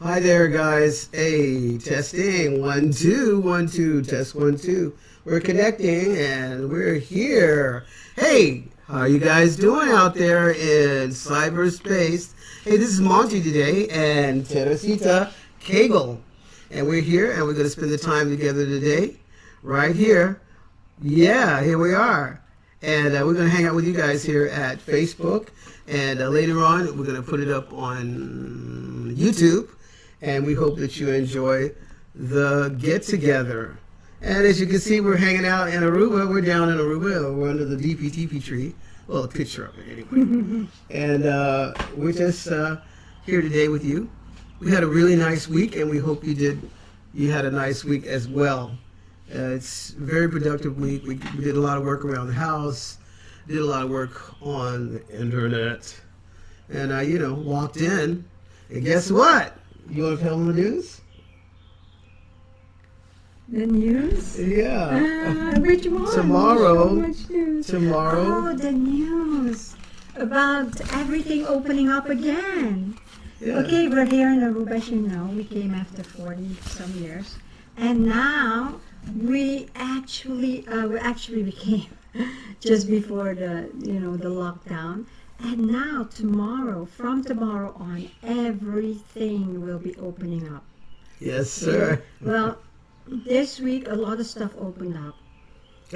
Hi there, guys. Hey, testing. 1, 2, 1, 2, test 1, 2. We're connecting and we're here. Hey, how you guys doing out there in cyberspace? Hey, this is Monte today and Teresita Cagle. And we're here and we're going to spend the time together today, right here. Yeah, here we are. And we're going to hang out with you guys here at Facebook. And later on, we're going to put it up on YouTube. And we hope that you enjoy the get-together. And as you can see, we're hanging out in Aruba. We're down in Aruba. We're under the DPTP tree. Well, a picture of it anyway. And we're just here today with you. We had a really nice week, and we hope you had a nice week as well. It's a very productive week. We did a lot of work around the house, did a lot of work on the internet, and walked in, and guess what? You want to tell them the news? The news? Yeah. Which one? Tomorrow. So much news. Tomorrow. Oh, the news about everything opening up again. Yeah. Okay, we're here in Aruba, as you know. We came after 40 some years, and now we actually became just before the lockdown. And now from tomorrow on, everything will be opening up. Yes, sir. Well, this week a lot of stuff opened up.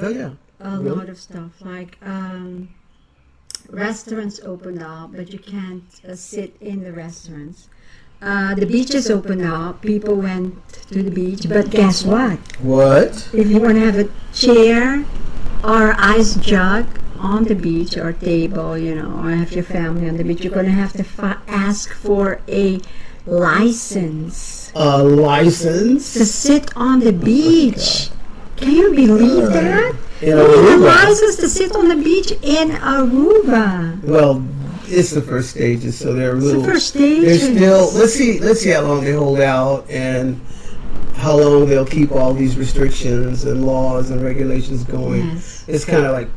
Oh, yeah. A Really? lot of stuff, like restaurants opened up, but you can't sit in the restaurants. The beaches opened up. People went to the beach, but guess what? What? If you want to have a chair or ice jug on the beach or table, or have your family on the beach, you're going to have to ask for a license. A license? To sit on the beach. Can you believe that? In You need a Aruba? license to sit on the beach in Aruba. Well, it's the first stages, so they're a It's little. the first They're stages. still. Let's see how long they hold out and how long they'll keep all these restrictions and laws and regulations going. Yes. It's kind of like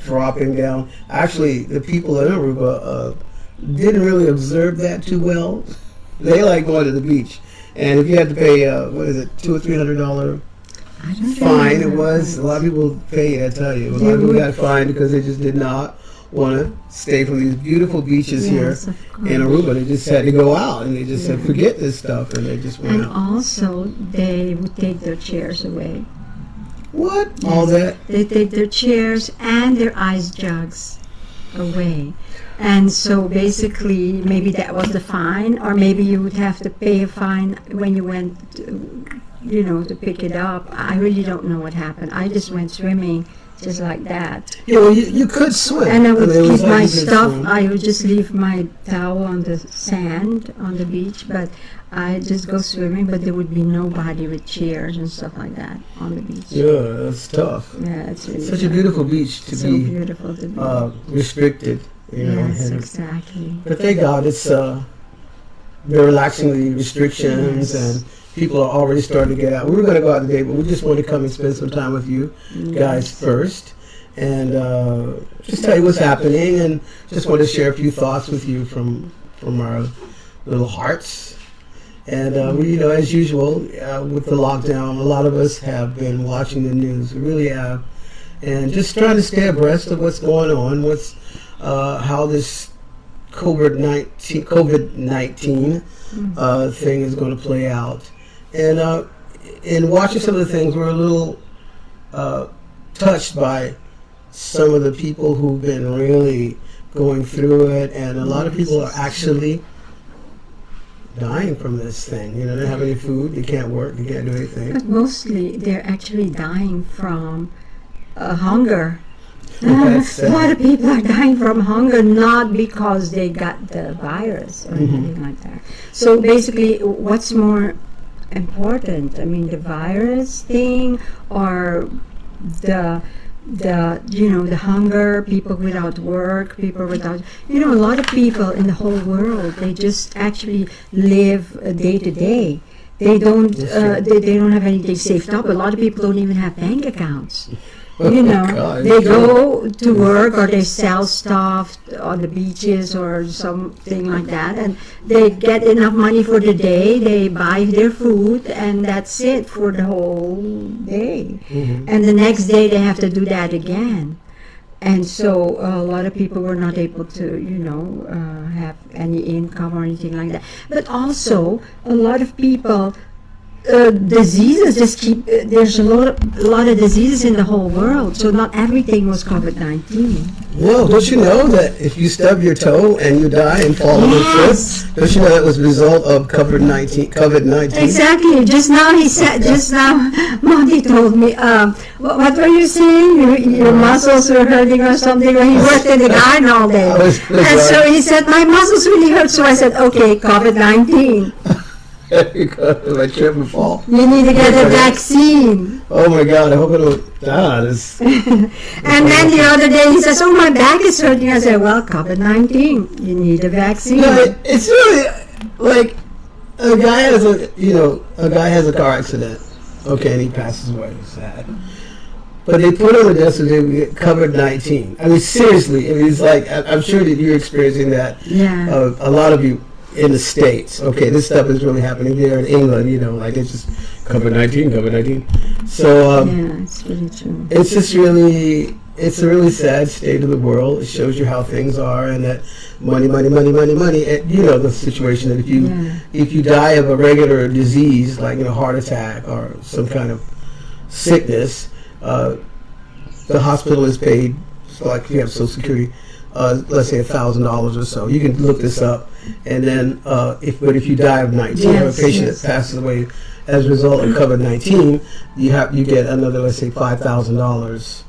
dropping down. Actually, the people in Aruba didn't really observe that too well. They like going to the beach, and if you had to pay $200 or $300 I don't fine, it remember. was a lot of people paid. I tell you, a lot of people got fined because they just did not want to stay from these beautiful beaches Yes, here of course. in Aruba. They just had to go out, and they just said, "Forget this stuff," and they just went And out. also, they would take their chairs away. What? All that? They take their chairs and their ice jugs away. And so basically, maybe that was the fine, or maybe you would have to pay a fine when you went, to pick it up. I really don't know what happened. I just went swimming just like that. Yeah, well, you could swim. And I would mean, it was keep like my you could stuff. swim. I would just leave my towel on the sand on the beach, but I just go swimming. But there would be nobody with chairs and stuff like that on the beach. Yeah, that's tough. Yeah, it's really Such a tough. beautiful beach to So be beautiful to be. restricted. Yes, and- exactly. But thank God it's they're relaxing the restrictions, Yes. and people are already starting to get out. We were going to go out today, but we just want to come and spend some time with you guys first, and just tell you what's happening, and just want to share a few thoughts with you from our little hearts. And we, as usual, with the lockdown, a lot of us have been watching the news. We really have, and just trying to stay abreast of what's going on, how this COVID-19 thing is going to play out. And in watching some of the things, we're a little touched by some of the people who've been really going through it, and a lot of people are actually dying from this thing. They don't have any food, they can't work, they can't do anything. But mostly they're actually dying from hunger. That's A lot of people are dying from hunger, not because they got the virus or anything like that. So basically, what's more important? I mean, the virus thing, or the hunger, people without work, people without, a lot of people in the whole world, they just actually live day to day. They don't, they don't have anything saved up. A lot of people don't even have bank accounts. You know, God. they go to work or they sell stuff on the beaches or something like that, and they get enough money for the day. They buy their food, and that's it for the whole day. And the next day they have to do that again. And so a lot of people were not able to, have any income or anything like that. But also, a lot of people, diseases just keep. There's a lot of diseases in the whole world. So not everything was COVID-19. Well, don't you know that if you stub your toe and you die and fall on the Yes. foot, don't you know that was a result of COVID-19? Exactly. Just now he said. Just now, Monty told me. What were you saying? Your muscles were hurting or something. When he worked in the garden all day, and so he said my muscles really hurt. So I said, okay, COVID-19. My trip and fall. You need to get a vaccine. Oh my God! I hope I don't die. And then the other day he says, "Oh, my back is hurting." I said, "Well, COVID-19. You need a vaccine." No, it's really like a guy has a car accident. Okay, and he passes away. It's sad. But they put on the death certificate COVID-19. I mean, seriously. I mean, it's like I'm sure that you're experiencing that. Yeah. A lot of you in the States. Okay, this stuff is really happening here in England. Like it's just COVID-19. So Yeah, it's really true. it's a really sad state of the world. It shows you how things are, and that money. And, the situation that if you die of a regular disease like heart attack or some kind of sickness, the hospital is paid. So like if you have Social Security, let's say $1,000 or so. You can look this up, and then if you die of 19, or a patient that passes away as a result of COVID-19, you get another, let's say, $5,000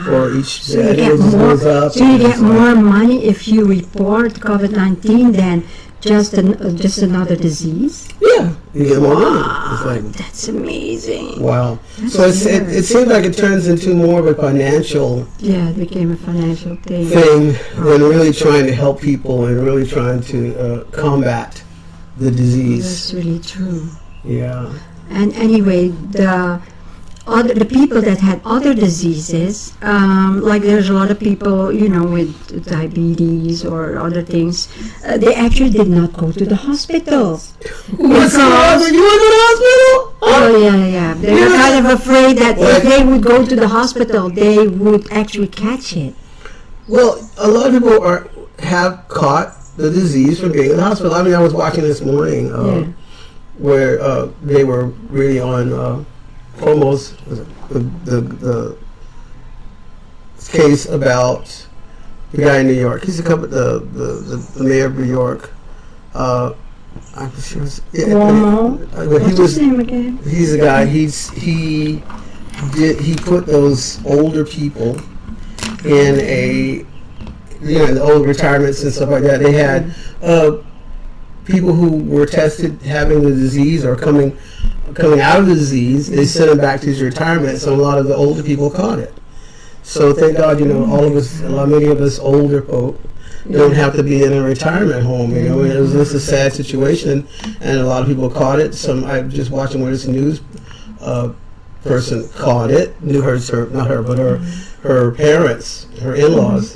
for each. So you get more money if you report COVID-19 than just another disease. Yeah, you get more money. It's like, that's amazing. Wow. That's So it seems like it turns into more of a financial it became a financial thing than really trying to help people and really trying to combat the disease. That's really true. Yeah. And anyway, the people that had other diseases, like there's a lot of people, with diabetes or other things, they actually did not go to the hospitals. What's wrong? You went to the hospital? Oh yeah. They were kind of afraid that if they would go to the hospital, they would actually catch it. Well, a lot of people have caught the disease from being in the hospital. I mean, I was watching this morning where they were really on almost the case about the guy in New York. He's the mayor of New York. I'm sure. What's his name again? He's a guy. He put those older people in the old retirements and stuff like that. They had people who were tested having the disease or coming out of the disease. They sent them back to his retirement. So a lot of the older people caught it. So thank God, many of us older folk don't have to be in a retirement home. It was just a sad situation, and a lot of people caught it. I'm just watching where this news person caught it. Her parents, her in-laws,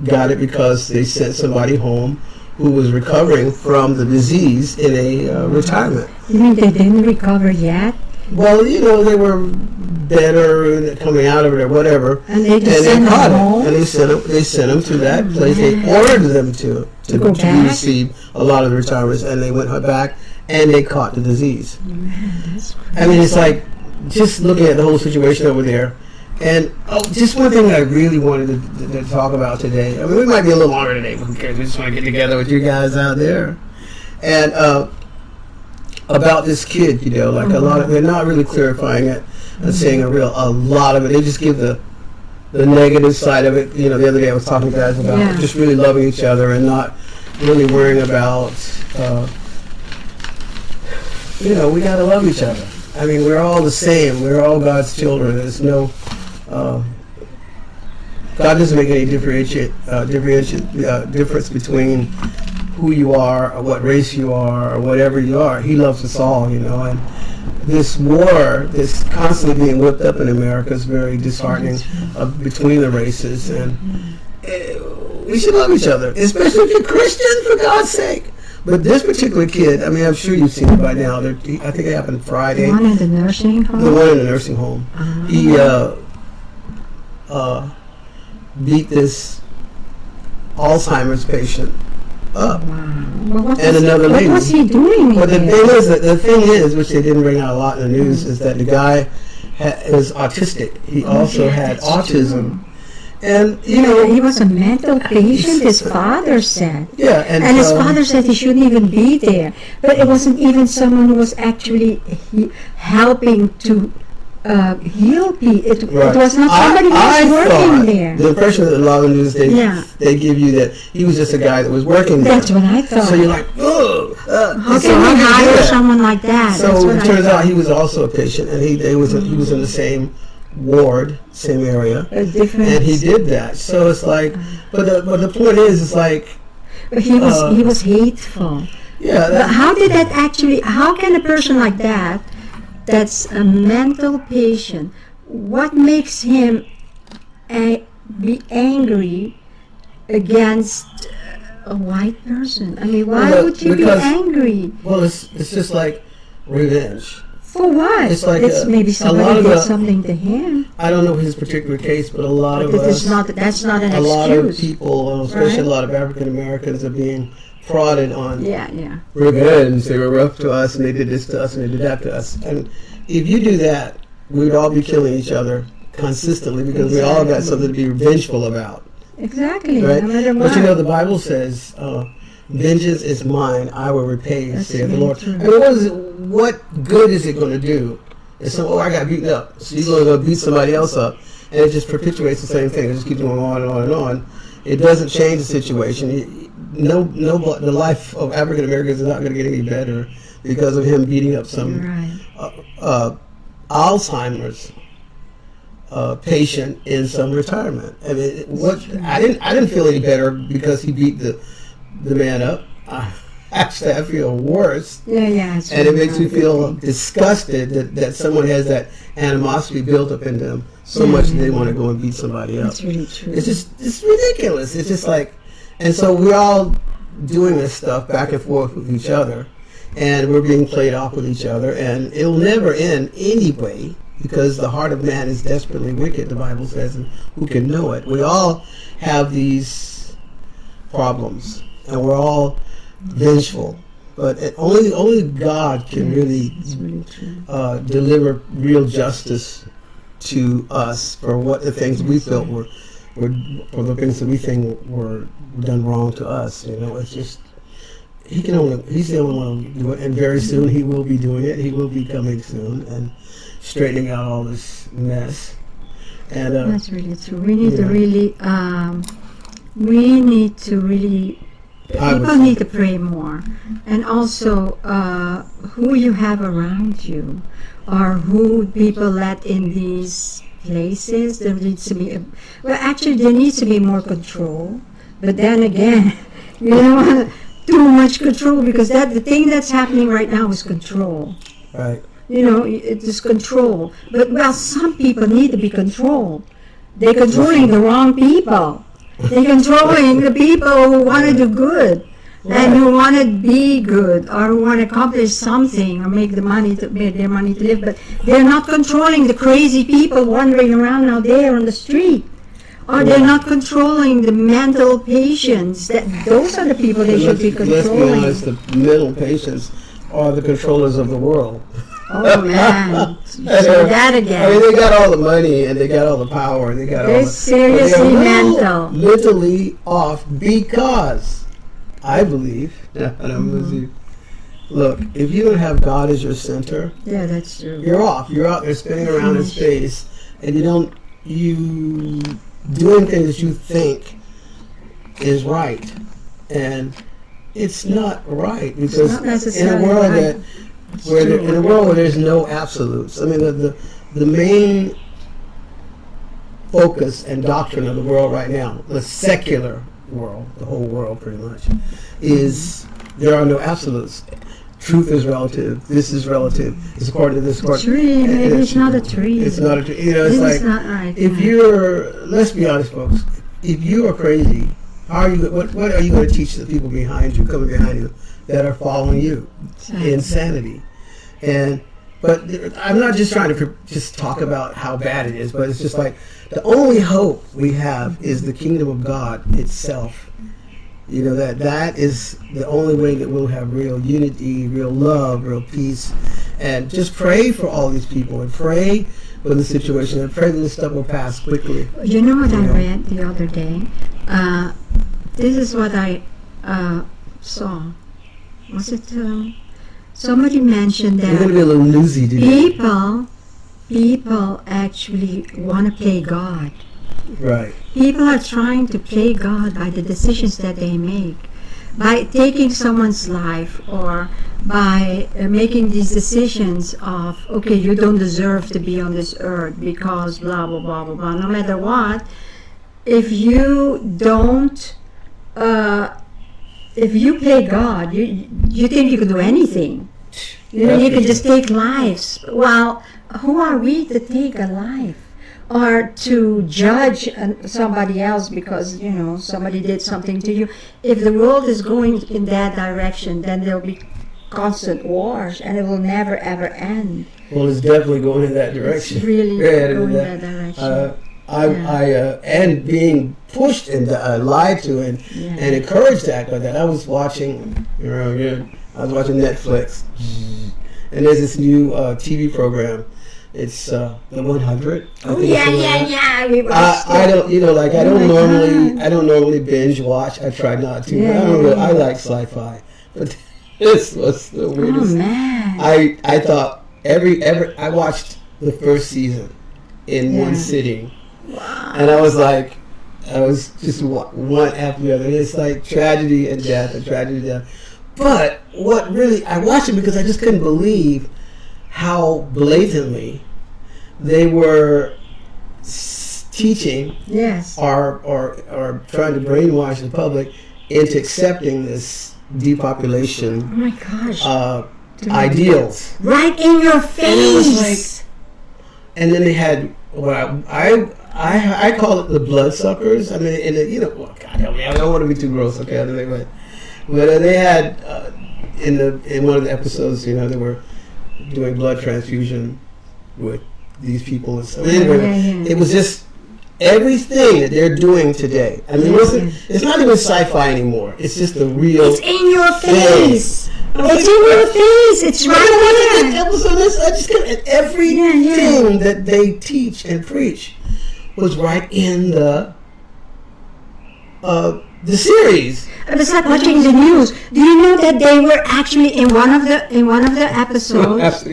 got it because they sent somebody home who was recovering from the disease in a retirement. You mean they didn't recover yet? Well, they were better coming out of it or whatever. And they just sent them home? And they sent them to that place. They ordered them to receive a lot of the retirements, and they went back and they caught the disease. Man, that's crazy. I mean, it's like just looking at the whole situation over there. And just one thing I really wanted to talk about today. I mean, we might be a little longer today, but who cares? We just want to get together with you guys out there. And about this kid, like a lot of, they're not really clarifying it and saying a lot of it. They just give the negative side of it. The other day I was talking to guys about just really loving each other and not really worrying about, we got to love each other. I mean, we're all the same. We're all God's children. There's no, God doesn't make any difference between who you are or what race you are or whatever you are. He loves us all, and this war, this constantly being whipped up in America, is very disheartening between the races, and we should love each other, especially if you're Christian, for God's sake. But this particular kid, I mean, I'm sure you've seen it by now. I think it happened Friday. The one in the nursing home? The one in the nursing home. He beat this Alzheimer's patient up. Wow. And another lady. What was he doing? Well, the thing is, which they didn't bring out a lot in the news, is that the guy is autistic. He also had autism. True. And, he was a mental patient, his father said. Yeah. And his father said he shouldn't even be there. But it wasn't even someone who was actually helping to heal people. It was not somebody who was working there. The impression that a lot of the news, they give you that he was just a guy that was working there. That's what I thought. So you're like, how can we hire someone like that? So it turns out he was also a patient, and he was in the same ward, same area, and he did that. So it's like, but the point is, it's like, but he was hateful. Yeah. But how did that actually? How can a person like that, that's a mental patient, what makes him be angry against a white person? I mean, why would he be angry? Well, it's just like revenge. For what? It's like maybe somebody did something to him. I don't know his particular case, but a lot of us, that's not an excuse. A lot of people, especially a lot of African Americans, are being prodded on revenge. They were rough to us, and they did this to us, and they did that to us. And if you do that, we would all be killing each other consistently, because we all got something to be vengeful about. Exactly. Right? No matter what. But the Bible says, vengeance is mine, I will repay, saith the Lord. True. I mean, what good is it going to do? It's I got beaten up, so you're going to go beat somebody else up, and it just perpetuates the same thing. It just keeps going on and on and on. It doesn't change the situation. The life of African Americans is not going to get any better because of him beating up some Alzheimer's patient in some retirement. I mean, I didn't feel any better because he beat the man up. Actually, I feel worse. And it makes me feel disgusted that someone has that animosity built up in them so much that they want to go and beat somebody up. That's really true. It's ridiculous. It's just like, and so we're all doing this stuff back and forth with each other, and we're being played off with each other, and it'll never end anyway, because the heart of man is desperately wicked, the Bible says, and who can know it? We all have these problems, and we're all vengeful, but only God can really deliver real justice to us for what the things we felt were for the things that we think were done wrong to us. It's just he's the only one who do it, and very soon he will be doing it. He will be coming soon and straightening out all this mess. And that's really true. We need to really people need to pray more, and also who you have around you, or who people let in these places. There needs to be there needs to be more control. But then again, you don't want too much control, because the thing that's happening right now is control. Right. It is control. But some people need to be controlled. They're controlling the wrong people. They're controlling the people who want to do good, and who want to be good, or who want to accomplish something, or make their money to live. But they're not controlling the crazy people wandering around out there on the street, or they're not controlling the mental patients. Those are the people they should be controlling. Let's be honest, the mental patients are the controllers of the world. Oh man, say that again. I mean, they got all the money and they got all the power and they're seriously mental. Mentally off, because I believe, and I'm with you. Look, if you don't have God as your center, that's true. You're off. You're out there spinning around in space, and you doing things that you think is right, and it's not right, because in a world where there's no absolutes. I mean, the main focus and doctrine of the world right now, the secular world, the whole world pretty much, is there are no absolutes. truth is relative. This is relative. It's according to this court. Tree, maybe it's not a tree. It's not a tree. You know, it's This is like not right. if you're. Let's be honest, folks. If you are crazy, how are you? What are you going to teach the people behind you, coming behind you, that are following you? Insanity. But I'm not just trying to just talk about how bad it is, but it's just like the only hope we have is the kingdom of God itself. You know, that is the only way that we'll have real unity, real love, real peace. And just pray for all these people and pray for the situation and pray that this stuff will pass quickly. You know what I read the other day? This is what I saw. Was it... somebody mentioned that We're going to be a little newsy today. people actually want to play God. Right. People are trying to play God by the decisions that they make, by taking someone's life, or by making these decisions of, okay, you don't deserve to be on this earth because blah, blah, blah, blah, blah. No matter what, if you don't, if you play God, you think you can do anything. You know, you can just take lives. Well, who are we to take a life? Or to judge somebody else because, you know, somebody did something to you. If the world is going in that direction, then there'll be constant wars, and it will never, ever end. Well, it's definitely going in that direction. It's really going in that direction. And being pushed and lied to and encouraged to act like that. I was watching, I was watching Netflix, and there's this new TV program. It's the 100. Oh yeah. We I don't, I don't normally binge watch. I try not to. But I like sci-fi, but this was the weirdest. Oh man! I thought I watched the first season in one sitting. Wow. And I was just one after the other. It's like tragedy and death and tragedy and death. But I watched it because I just couldn't believe how blatantly they were teaching or trying to brainwash the public into accepting this depopulation ideals. Right in your face. And then they had what I call it the bloodsuckers. I mean, I don't want to be too gross, okay? But they had in one of the episodes, they were doing blood transfusion with these people and stuff. It was just everything that they're doing today. I mean, it's not even sci-fi anymore. It's just the real. It's in your face. It's in your face. It's right there. Everything that they teach and preach was right in the series. It was like watching the news. Do you know that they were actually in one of the episodes?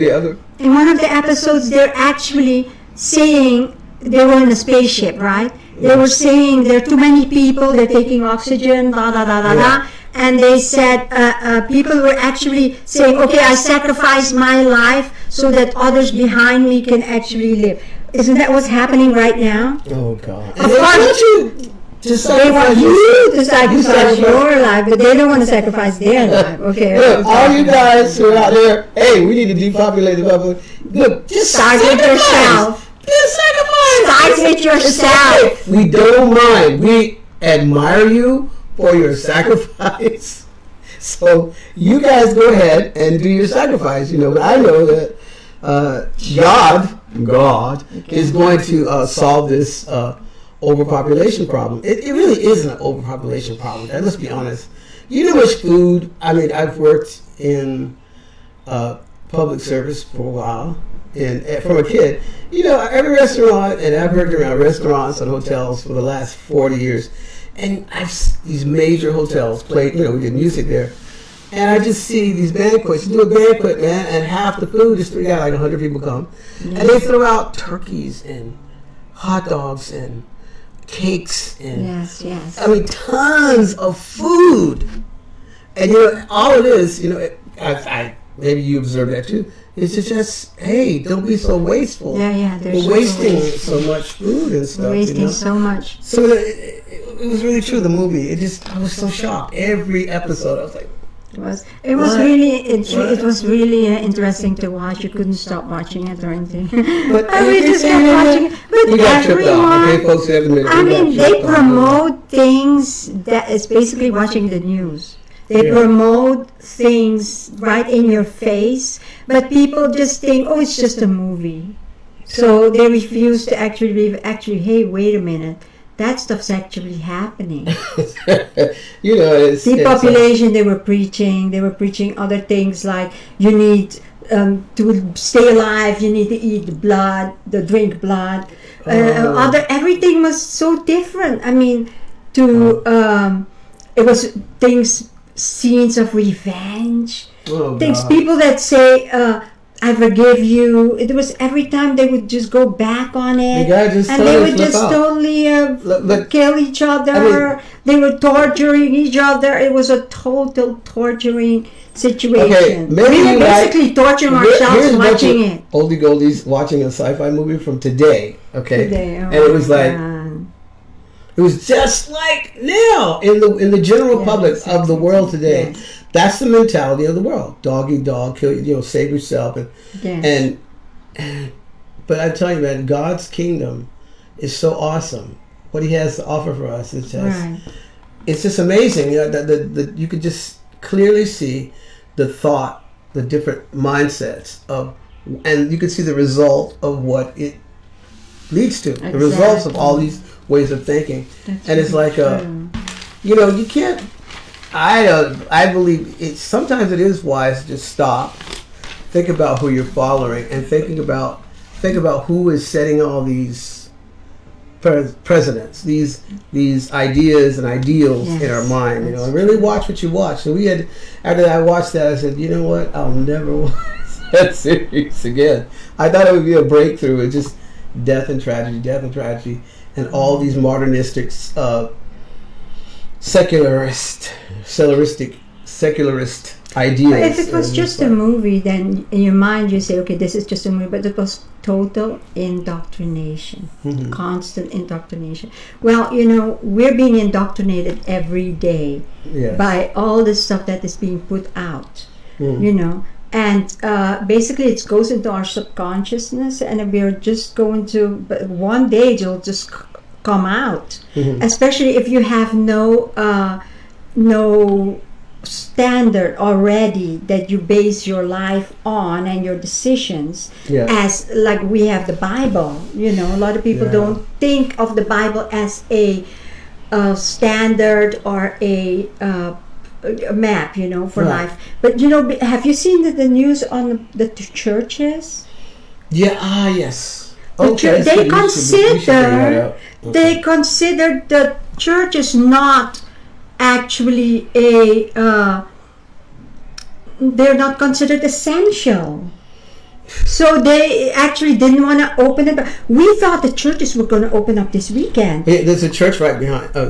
In one of the episodes, they're actually saying they were in a spaceship, right? They were saying there are too many people. They're taking oxygen, blah blah blah blah blah. And they said people were actually saying, "Okay, I sacrifice my life so that others behind me can actually live." Isn't that what's happening right now? Oh God! Of course. They want you to sacrifice your life, but they don't want to sacrifice their life. Okay. Look, all you guys who are out there, hey, we need to depopulate the public. Look, just start with yourself. Just sacrifice. Start with yourself. We don't mind. We admire you for your sacrifice. So you guys go ahead and do your sacrifice. But I know that God is going to solve this overpopulation problem. It really isn't an overpopulation problem. And let's be honest. You know much food. I mean, I've worked in public service for a while, and from a kid. Every restaurant, and I've worked around restaurants and hotels for the last 40 years, and these major hotels played. We did music there, and I just see these banquets. You do a banquet, man, and half the food is like 100 people come, and they throw out turkeys and hot dogs and cakes and I mean tons of food, and all it is, I maybe you observe that too. It's just hey, don't be so wasteful. We're wasting so much food and stuff. Wasting so much. So it was really true. The movie, I was so shocked. Every episode, I was like, It was really it was really interesting to watch. You couldn't stop watching it or anything. But We just kept watching it. But we got tripped off. Okay, everyone, folks, we have a minute. I We got mean, they tripped off. promote things that is basically watching the news. They Yeah. promote things right in your face, but people just think, oh, it's just a movie. So they refuse to actually believe, actually, hey, wait a minute. That stuff's actually happening. You know, it's Depopulation, they were preaching other things like you need to stay alive, you need to eat drink blood. Everything was so different. I mean, it was scenes of revenge. Things, God. people that say, I forgive you. It was every time they would just go back on it, The guy just and they totally would flip just out. totally But- kill each other. I mean- They were torturing each other. It was a total torturing situation. Okay, maybe We you were basically torturing ourselves Here's a bunch watching of it. oldie goldies watching a sci-fi movie from today. Okay, Today, and it was like it was just like now in the general Yes, public of the world today. yes. That's the mentality of the world. Dog eat dog, kill save yourself, Yes. but I tell you, man, God's kingdom is so awesome. What He has to offer for us is just Right. it's just amazing. You know, that you could just clearly see the thought, the different mindsets of, and you can see the result of what it leads to. The results of all these ways of thinking, That's and it's really like true. you can't. I believe it. Sometimes it is wise to just stop, think about who you're following, and think about who is setting all these presidents, these ideas and ideals in our Yes, mind. You know, that's and really watch what you watch. So after I watched that, I said, you know what? I'll never watch that series again. I thought it would be a breakthrough. It's just death and tragedy, and all these modernistic, secularist ideas. But if it was And just it's a like- movie, then in your mind you say, okay, this is just a movie. But it was total indoctrination, Mhm. constant indoctrination. Well, we're being indoctrinated every day Yes. by all the stuff that is being put out, Mm. And basically it goes into our subconsciousness, and we're just going to, but one day it'll just come out. Mhm. Especially if you have no standard already that you base your life on and your decisions, Yeah. as like we have the Bible. A lot of people Yeah. don't think of the Bible as a standard or a map, for Right. life. But have you seen the news on the churches? Yeah. Yes. The Okay. they so you should bring that up. Okay. they consider the church is not actually they're not considered essential. So they actually didn't want to open it. We thought the churches were going to open up this weekend. Yeah, there's a church right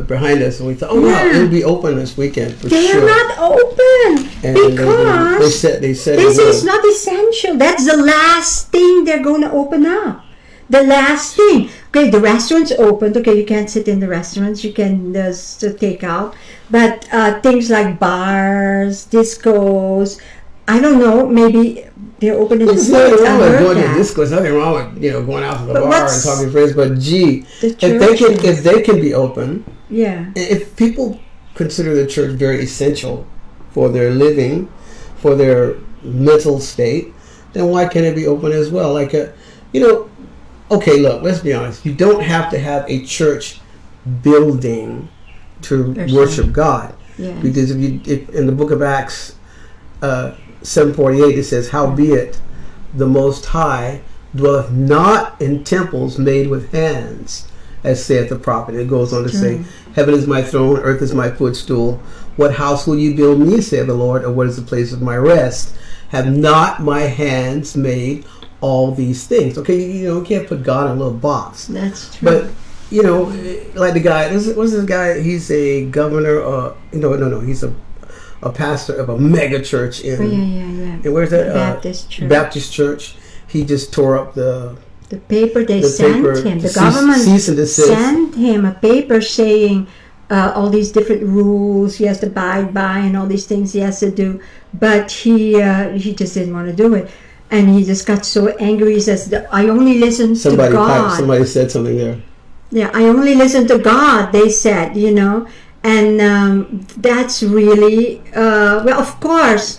behind us, and we thought, wow, Yeah. it'll be open this weekend for They're sure. not open And because they said they it say would. it's not essential. That's the last thing they're going to open up. The last thing. Okay, the restaurants opened. Okay, you can't sit in the restaurants. You can just take out. But things like bars, discos, I don't know. Maybe they're open in the There's States. nothing I wrong with heard going to that. disco. There's nothing wrong with going out to the But bar and what's talking to friends. But gee, the if they can be open, Yeah. if people consider the church very essential for their living, for their mental state, then why can't it be open as well? Like okay, look, let's be honest. You don't have to have a church building to There's worship God, Yeah. because if in the book of Acts 7:48 it says, "Howbeit the Most High dwelleth not in temples made with hands, as saith the prophet." It goes on to say, "Heaven is my throne, earth is my footstool. What house will you build me, saith the Lord, or what is the place of my rest? Have not my hands made all these things?" Okay, you can't put God in a little box. That's true. But like the guy, what's this guy? He's a governor. No, he's a pastor of a mega church in. yeah. And where's that? Baptist church. Baptist church. He just tore up the The paper they the sent paper, him, the cease government and desist. sent him a paper saying all these different rules he has to abide by and all these things he has to do, but he just didn't want to do it, and he just got so angry. He says, "I only listen to God." Somebody said something there. Yeah, I only listen to God, they said, and that's really, well, of course,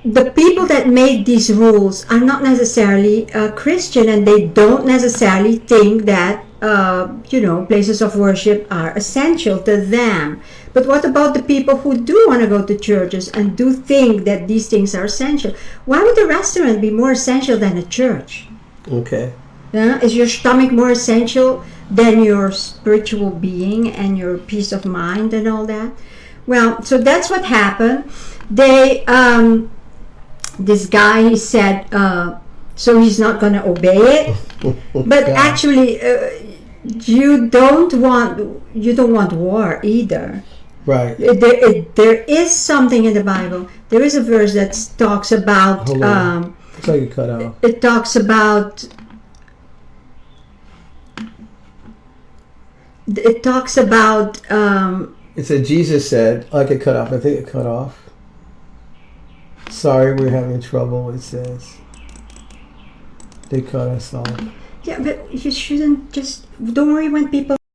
the people that made these rules are not necessarily Christian, and they don't necessarily think that, places of worship are essential to them. But what about the people who do want to go to churches and do think that these things are essential? Why would a restaurant be more essential than a church? Okay. Is your stomach more essential than your spiritual being and your peace of mind and all that? Well, so that's what happened. They, this guy, he said, so he's not going to obey it. But actually, you don't want war either. Right. There is something in the Bible. There is a verse that talks about. Hold on. Looks like it cut out. It talks about. It talks about. It said Jesus said, like it cut off. I think it cut off. Sorry, we're having trouble. It says they cut us off. Yeah, but you shouldn't just. Don't worry when people